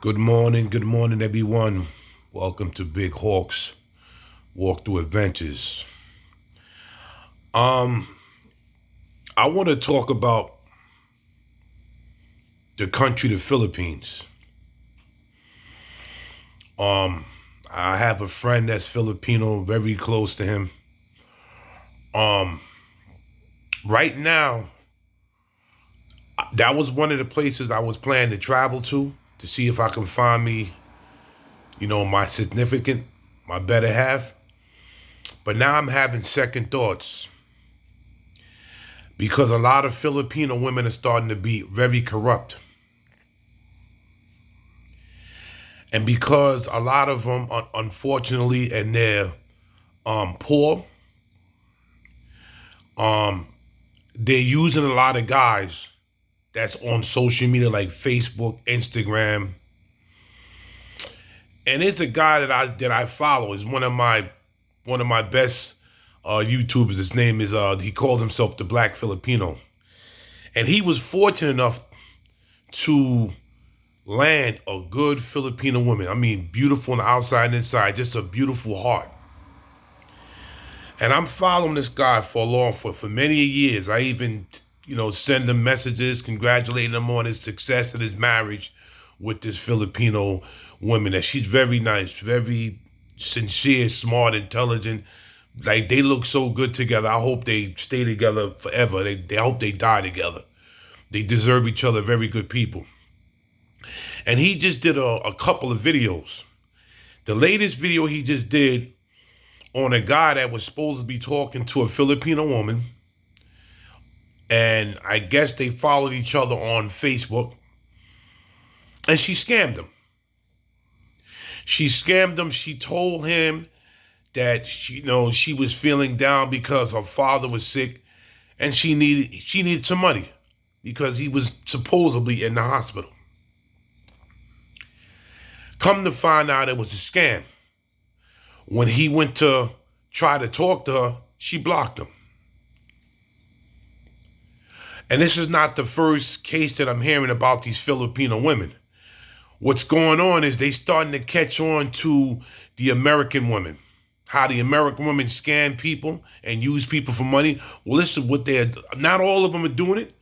Good morning, everyone. Welcome to Big Hawks Walk Through Adventures. Um, I want to talk about the country, the Philippines. Um, I have a friend that's Filipino, very close to him. Um, right now, that was one of the places I was planning to travel to see if I can find me, my significant, my better half. But now I'm having second thoughts because a lot of Filipino women are starting to be very corrupt. And because a lot of them, unfortunately, and they're poor, um, they're using a lot of guys that's on social media like Facebook, Instagram, and it's a guy that I follow. Is one of my best YouTubers. His name is he calls himself the Black Filipino, and he was fortunate enough to land a good Filipino woman. I mean, beautiful on the outside and inside, just a beautiful heart. And I'm following this guy for many years. I even, send him messages congratulating him on his success in his marriage with this Filipino woman. That she's very nice, very sincere, smart, intelligent. Like they look so good together. I hope they stay together forever. They I hope they die together. They deserve each other. Very good people. And he just did a couple of videos. The latest video he just did on a guy that was supposed to be talking to a Filipino woman. And I guess they followed each other on Facebook. And she scammed him. She scammed him. She told him that she was feeling down because her father was sick and she needed some money because he was supposedly in the hospital. Come to find out it was a scam. When he went to try to talk to her, she blocked him. And this is not the first case that I'm hearing about these Filipino women. What's going on is they starting to catch on to the American women. How the American women scam people and use people for money. Well, listen, not all of them are doing it,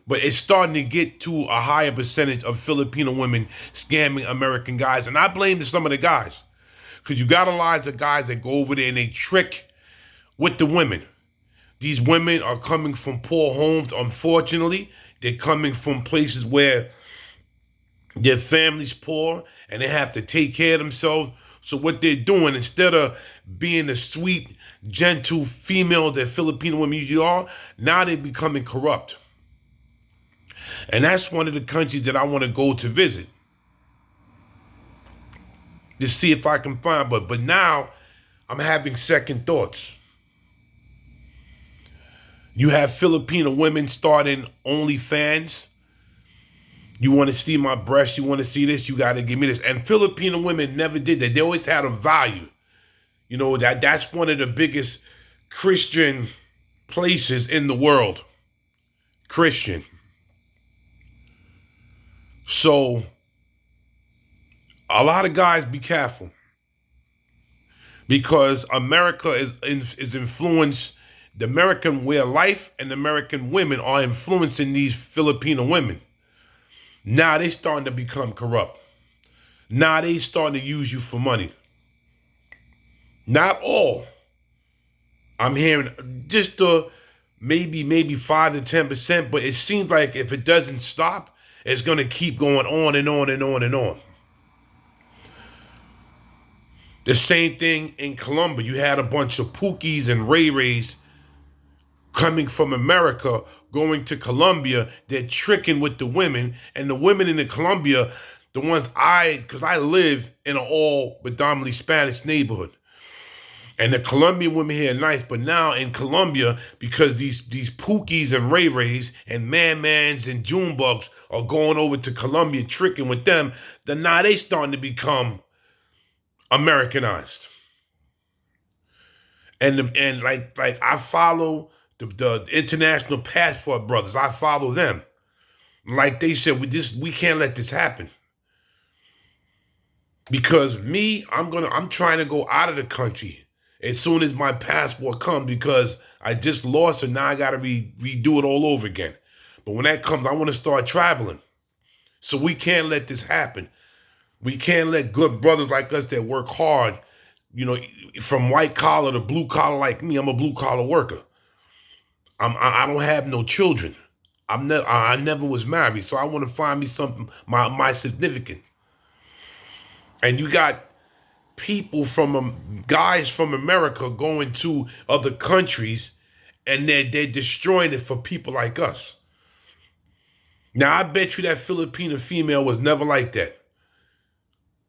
but it's starting to get to a higher percentage of Filipino women scamming American guys. And I blame some of the guys. Because you got to realize the guys that go over there and they trick with the women. These women are coming from poor homes, unfortunately. They're coming from places where their family's poor and they have to take care of themselves. So what they're doing, instead of being the sweet, gentle female that Filipino women usually are, now they're becoming corrupt. And that's one of the countries that I want to go to visit. To see if I can find, but now I'm having second thoughts. You have Filipino women starting OnlyFans. You want to see my breasts, you want to see this, you got to give me this. And Filipino women never did that. They always had a value. That's one of the biggest Christian places in the world. Christian. So a lot of guys be careful because America is influenced. The American way of life and the American women are influencing these Filipino women. Now they starting to become corrupt. Now they starting to use you for money. Not all. I'm hearing just maybe 5 to 10%, but it seems like if it doesn't stop, it's going to keep going on and on and on and on. The same thing in Colombia. You had a bunch of Pookies and Ray Rays coming from America, going to Colombia. They're tricking with the women. And the women in the Colombia, the ones because I live in an all predominantly Spanish neighborhood. And the Colombian women here are nice, but now in Colombia, because these Pookies and Ray Rays and Man-Mans and Junebugs are going over to Colombia tricking with them, then now they starting to become Americanized. And like I follow the International Passport Brothers. I follow them. Like they said, we can't let this happen. Because me, I'm trying to go out of the country as soon as my passport comes because I just lost it. Now I gotta redo it all over again. But when that comes, I want to start traveling. So we can't let this happen. We can't let good brothers like us that work hard, you know, from white collar to blue collar like me. I'm a blue collar worker. I don't have no children. I never was married, so I want to find me something my significant. And you got people from guys from America going to other countries, and they're destroying it for people like us. Now I bet you that Filipino female was never like that.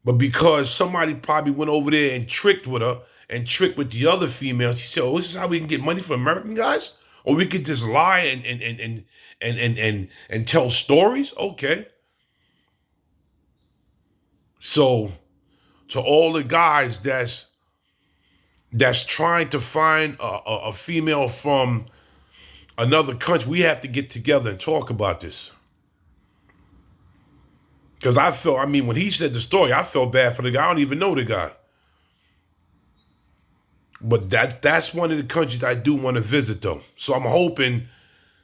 But because somebody probably went over there and tricked with her and tricked with the other females, she said, "Oh, this is how we can get money for American guys, or we could just lie and tell stories." Okay, so to all the guys that's trying to find a female from another country, we have to get together and talk about this. Because I mean, when he said the story, I felt bad for the guy. I don't even know the guy. But that's one of the countries I do want to visit, though. So I'm hoping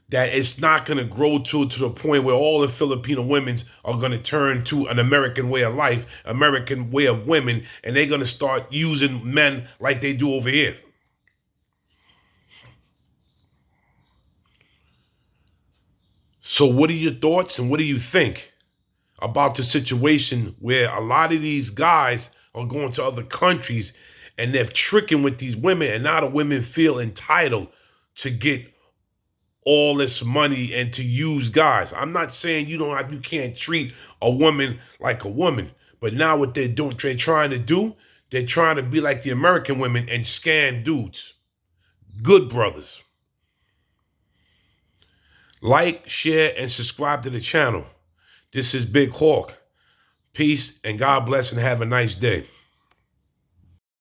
that it's not going to grow to the point where all the Filipino women are going to turn to an American way of life, American way of women, and they're going to start using men like they do over here. So what are your thoughts and what do you think about the situation where a lot of these guys are going to other countries and they're tricking with these women, and now the women feel entitled to get all this money and to use guys? I'm not saying you can't treat a woman like a woman, but now what they're trying to do, they're trying to be like the American women and scam dudes, good brothers. Like, share, and subscribe to the channel. This is Big Hawk. Peace and God bless and have a nice day.